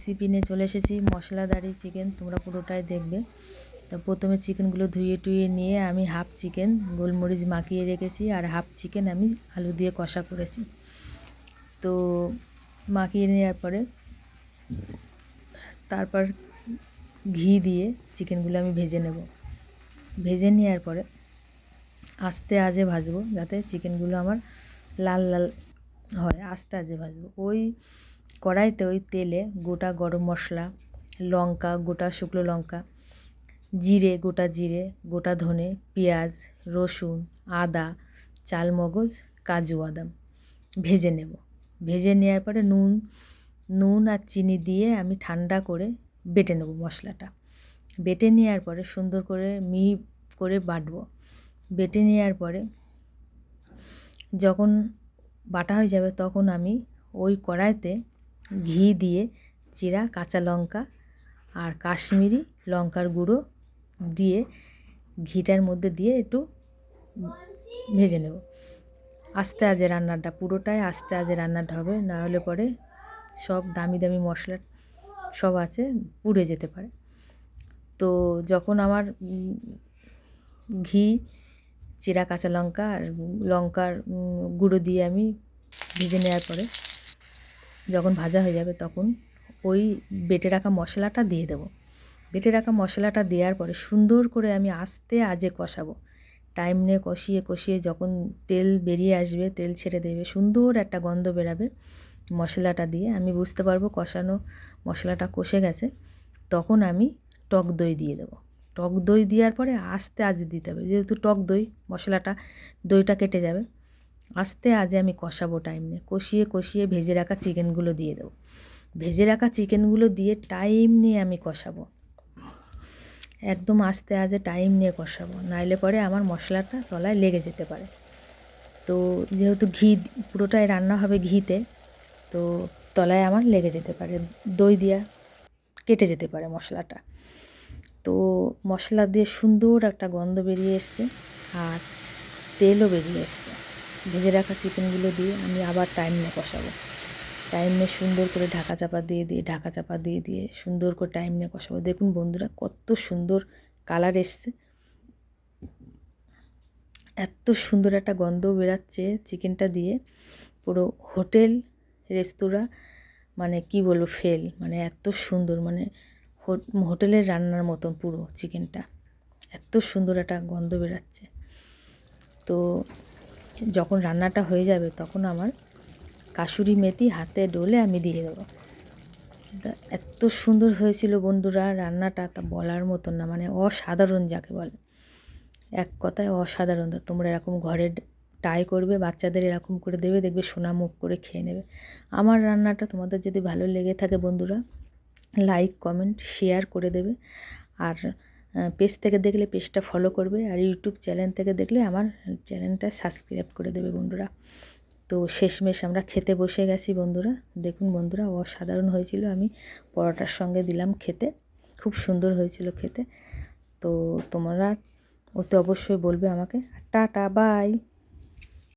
Recipe নিয়ে চলে এসেছি মশলাদারি চিকেন, তোমরা পুরোটাই দেখবে। তো প্রথমে চিকেনগুলো ধুয়ে টুয়ে নিয়ে আমি হাফ চিকেন গোলমরিচ মাখিয়ে রেখেছি, আর হাফ চিকেন আমি আলু দিয়ে কষা করেছি। তো মাখিয়ে নেওয়ার পরে তারপর ঘি দিয়ে চিকেনগুলো আমি ভেজে নেব। ভেজে নেওয়ার পরে আস্তে আজে ভাজবো, যাতে চিকেনগুলো আমার লাল লাল হয়। আস্তে আজে ভাজবো। ওই কড়াইতে ওই তেলে গোটা গরম মশলা, লঙ্কা, গোটা শুকনো লঙ্কা, জিরে, গোটা জিরে, গোটা ধনে, পেঁয়াজ, রসুন, আদা, চালমগজ, কাজু বাদাম ভেজে নেব। ভেজে নেওয়ার পরে নুন আর চিনি দিয়ে আমি ঠান্ডা করে বেটে নেব মশলাটা। বেটে নেওয়ার পরে সুন্দর করে মিহি করে বাটবো। বেটে নেওয়ার পরে যখন বাটা হয়ে যাবে তখন আমি ওই কড়াইতে ঘি দিয়ে চিরা কাঁচা লঙ্কা আর কাশ্মীরি লঙ্কার গুঁড়ো দিয়ে ঘিটার মধ্যে দিয়ে একটু ভেজে নেব। আস্তে আজে রান্নাটা, পুরোটাই আস্তে আজে রান্নাটা হবে, না হলে পরে সব দামি দামি মশলা সব আছে পুড়ে যেতে পারে। তো যখন আমার ঘি, চিরা কাঁচা লঙ্কা আর লঙ্কার গুঁড়ো দিয়ে আমি ভেজে নেওয়ার পরে যখন ভাজা হয়ে যাবে তখন ওই বেটে রাখা মশলাটা দিয়ে দেবো। বেটে রাখা মশলাটা দেওয়ার পরে সুন্দর করে আমি আস্তে আজে কষাবো। টাইম নিয়ে কষিয়ে কষিয়ে যখন তেল বেরিয়ে আসবে, তেল ছেড়ে দেবে, সুন্দর একটা গন্ধ বেরাবে মশলাটা দিয়ে, আমি বুঝতে পারবো কষানো মশলাটা কষে গেছে। তখন আমি টক দই দিয়ে দেবো। টক দই দেওয়ার পরে আস্তে আজে দিতে হবে, যেহেতু টক দই মশলাটা দইটা কেটে যাবে। আস্তে আজে আমি কষাবো, টাইম নিয়ে কষিয়ে কষিয়ে ভেজে রাখা চিকেনগুলো দিয়ে দেবো। ভেজে রাখা চিকেনগুলো দিয়ে টাইম নিয়ে আমি কষাবো, একদম আস্তে আজে টাইম নিয়ে কষাবো, নাইলে পরে আমার মশলাটা তলায় লেগে যেতে পারে। তো যেহেতু ঘি পুরোটাই রান্না হবে ঘিতে, তো তলায় আমার লেগে যেতে পারে, দই দিয়া কেটে যেতে পারে মশলাটা। তো মশলা দিয়ে সুন্দর একটা গন্ধ বেরিয়ে এসছে আর তেলও বেরিয়ে এসছে। ভেজে রাখা চিকেনগুলো দিয়ে আমি আবার টাইম নিয়ে কষাবো। টাইম নিয়ে সুন্দর করে ঢাকা চাপা দিয়ে দিয়ে সুন্দর করে টাইম নিয়ে কষাবো। দেখুন বন্ধুরা, কত সুন্দর কালার এসছে, এত সুন্দর একটা গন্ধ বেরাচ্ছে চিকেনটা দিয়ে, পুরো হোটেল রেস্তোরাঁ মানে কি বলবো ফেল, মানে এত সুন্দর, মানে হোটেলের রান্নার মতন পুরো চিকেনটা, এত সুন্দর একটা গন্ধ বেরাচ্ছে। তো যখন রান্নাটা হয়ে যাবে তখন আমার কাসুরি মেথি হাতে ডলে আমি দিয়ে দেবো। এত সুন্দর হয়েছিল বন্ধুরা রান্নাটা, তা বলার মতন না, মানে অসাধারণ যাকে বলে, এক কথায় অসাধারণ। তোমরা এরকম ঘরে ট্রাই করবে, বাচ্চাদের এরকম করে দেবে, দেখবে সোনা মুখ করে খেয়ে নেবে। আমার রান্নাটা তোমাদের যদি ভালো লেগে থাকে বন্ধুরা, লাইক কমেন্ট শেয়ার করে দেবে। আর পেজ থেকে দেখলে পেজটা ফলো করবে, আর ইউটিউব চ্যানেল থেকে দেখলে আমার চ্যানেলটা সাবস্ক্রাইব করে দেবে বন্ধুরা। তো শেষমেশ আমরা খেতে বসে গেছি বন্ধুরা। দেখুন বন্ধুরা, অসাধারণ হয়েছিল, আমি পরোটার সঙ্গে দিলাম খেতে, খুব সুন্দর হয়েছিল খেতে। তো তোমরা ওতে অবশ্যই বলবে আমাকে। Tata, by.